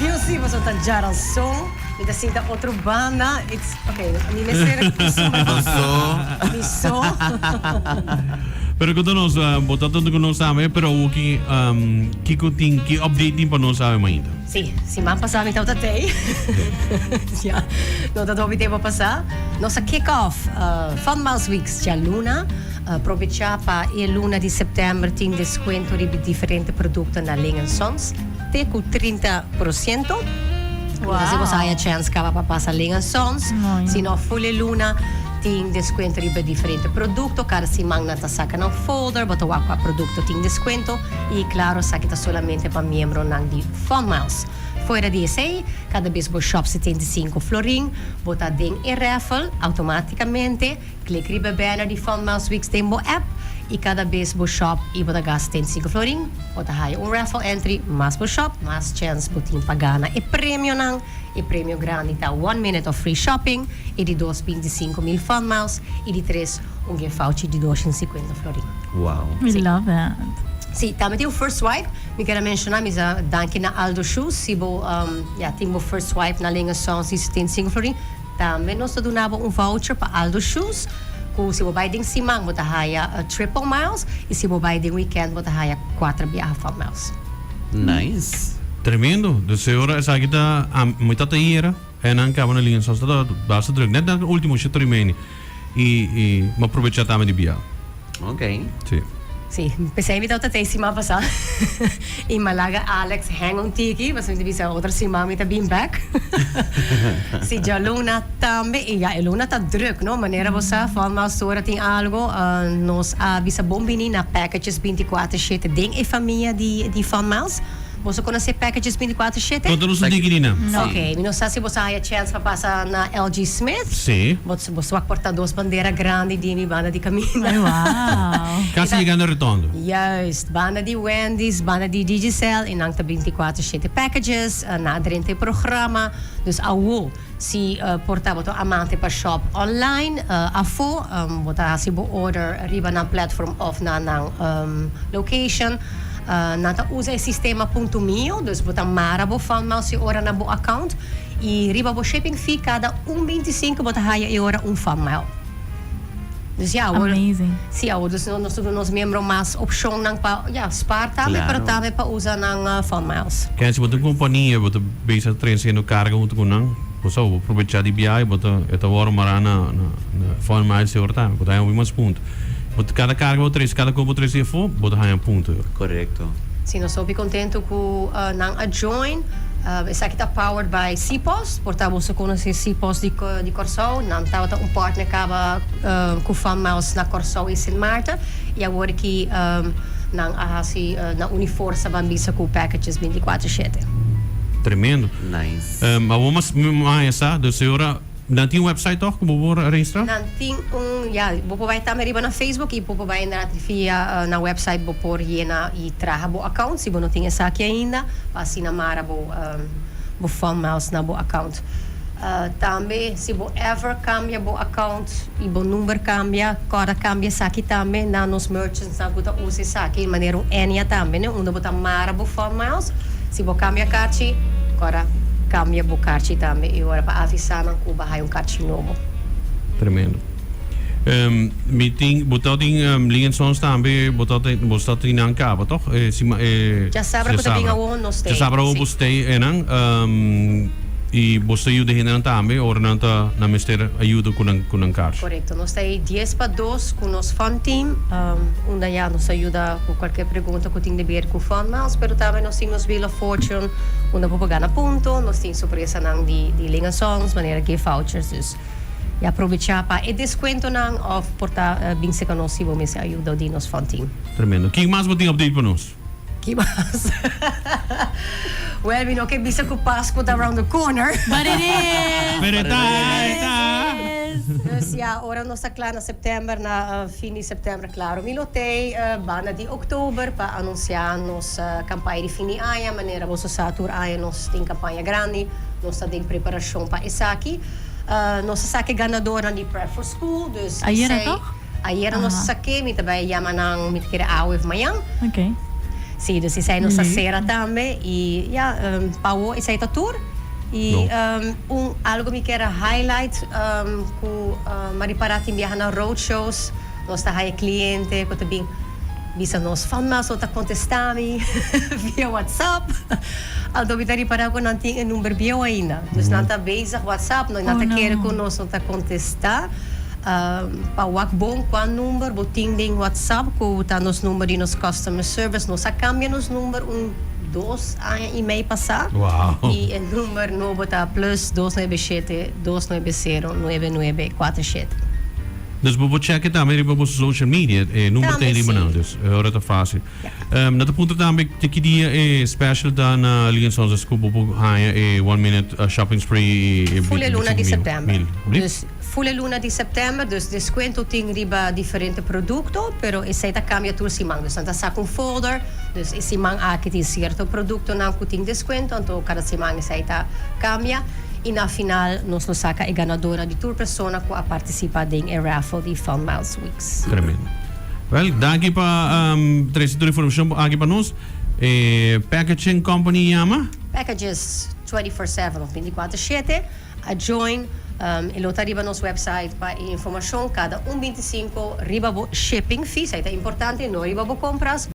eu sim, você tá já som. E assim tá outra banda. Okay, ni me ser so. Pero kung nós botando kung nós sabe, pero o que ting que update din pa nós sabe ainda. Sim, se man passar então tatei. Já, não tá dove tempo passar. Nossa kick-off Fun Mouse Weeks já Luna. Aproveitar para a luna de setembro tem desconto de diferentes produtos na Lingens Sons. Tem com 30%. Wow. Se você tem a chance para passar Lingens Sons, se não for luna, tem desconto de diferentes produtos. Cada semana tá saca um folder, bota o produto tem desconto. E claro, saca tá solamente para membros de Fun Mouse. Fora disso, cada vez que shop 75 florin, bota dentro e raffle automaticamente, clica riba banner de Fun Mouse Weeks dentro app e cada vez que shop e bota gasta 75 florin, bota haya raffle entry, mais shop, mais chance botin pagana e prêmio grande tá 1 minute of free shopping e de 25,000 Fun Mouse e de 3 gift voucher de 250 florin. Wow. We love that. Sim, também tem o First Swipe. Me quero mencionar, mas danke na Aldo Shoes. Se tem o First Swipe na linha Sons e 75 florin. Também nós donamos voucher para Aldo Shoes. Se você vai em cima, você vai triple miles. E se você vai em weekend, você vai 4 miles. Nice. Tremendo. Dus senhora, essa aqui tá muita teira. É não acaba na linha só está basta druk. Net na último chute remene. E me aproveitar também de via. Ok. Sim. Sim, pensei que estava até semana passada. Em Malaga, Alex hang on tiki, mas me disse outra semana me tá bem back. Se já Luna também, e a Luna tá druk, não? Maneira você fala, sora tem algo, nós avisa bombini na packages 24/7 dentro a família de Funmouse. Você conhece packages 24/7? Conta-nos um digrina. Ok, não sei se você tem a chance para passar na LG Smith. Sim. Você vai portar 2 bandeiras grandes de minha banda de caminho. Ay, wow. Quase chegando redondo. Juist, banda de Wendy's, banda de Digicel en ang 24/7 packages, na aderente programa. Dus awo, si porta boto amante pa shop online, afo, bota si bo order riba na platform of na ng location. Nata usa o sistema .mio, dus bota marabo fan mouse ora na bo account. E riba bo shipping fee cada 1,25 bota haya e ora fan mile. Dus ja, Amazing. sim, dus nós membros mais opção não para spar também, Claro. para também para usar na Fun Miles. Kaya se botar companhia, botar base train sendo carga muito com não. Você vai aproveitar de viagem, botar esta hora marana na Fun Miles se orta, botar aí mais ponto. Botar cada carga ou três, cada combo 3 for, botar aí ponto. Correcto. Sim, nós estamos contentes com a Join. Essa aqui está powered by CPOS, portanto você conhece CPOS de Corsol, não estava partner acaba com Fun Miles na Corsol e Sint Maarten, e agora que na Uniforça bambisa com packages 24/7. Tremendo. Nice. Maar vamos mais essa, dus senhora, não tem website toch, como vou registrar? Não tem vou vai também riba na Facebook e vou vai entrar via na website vou pôr e traga o account, se você não tem essa aqui ainda, assim na mara vou Fun Miles na bo account. Também se você ever cambia o account e o número cambia, cada cambia essa aqui também na nos merchants na buta usa essa aqui de maneira enia também, né? Onde botar mara bo Fun Miles, se você cambia carte, cada cambia o carte também e agora para avisar na Cuba há carte novo. Tremendo. Meeting, botar em linha de sons também, botar em não cabo, toch? Já sabe que também a não stay. Já sabe que você não, e você ajuda ainda também, ou não tá na mistério ajuda com um caixa. Correto, nós temos 10-2 com o nosso Fun Team, onde já nos ajuda com qualquer pergunta que tem a ver com Fun Miles, mas também nós temos Wheel of Fortune, onde vou pagar na ponto, nós temos surpresa de linha songs, maneira que vouchers, dus e aproveitar para desconto não, ou portar bem se que nós vamos ajuda de nosso Fun Team. Tremendo. Quem mais vai ter update para nós? Que mais? Well, we know que bisa ko Pasko around the corner. But it is! Dus ja, ora nossa clara setembro, na fim de setembro, claro, milotei, banda de outubro, para anunciar nossa campanha de fim de ano, maneira você satur ano, nós tem campanha grande, nós tem preparação para essa aqui. Nossa saque ganadora de Prep for School, dus Ayer ito? Ayer nossa saque, mi tabay yaman ng mitkira awif mayang. Okay. Sim, dus zij nos acera também e ja, Pau is aí tour e algo me quer highlight ku mariparati viajar na roadshows, nós tá aí cliente, que também bisa nos famas ou tá contestami via WhatsApp. Aldo bitari para ko nanti ang number bio ainda. Dus nanta bezig WhatsApp, no nanta quer ko nos tá contestar. Pawak bom qual número, boting ding WhatsApp, ko tá nos número de nos customer service, nos cambia nos número 2 e-mail passar. Wow. E o número novo tá plus 297 290 9947. Dus we checken também op onze social media. Número Também tem sim. não, dus hora tá fácil. Na ponta também te que dia special da na ligação das cubo há 1 minute shopping spree. Fulle luna di settembre. Dus Dus fulle luna di settembre, dus desconto ting riba differente producto, pero essa cambia tu simang. Dus nanta sa com folder, dus simang aqui tem certo producto não que tem desconto, então cada simang essa cambia. E na final, nós nos saca a ganadora de tour persona que participa em raffle de Fun Miles Weeks. tremendo. Well, daqui para trazer toda a informação aqui para nós. Packaging company Yama. Packages 24/7 of 24/7. A join, elota riba nos website para informação cada 1,25 riba bo shipping fee, isso é importante, não riba bo compras.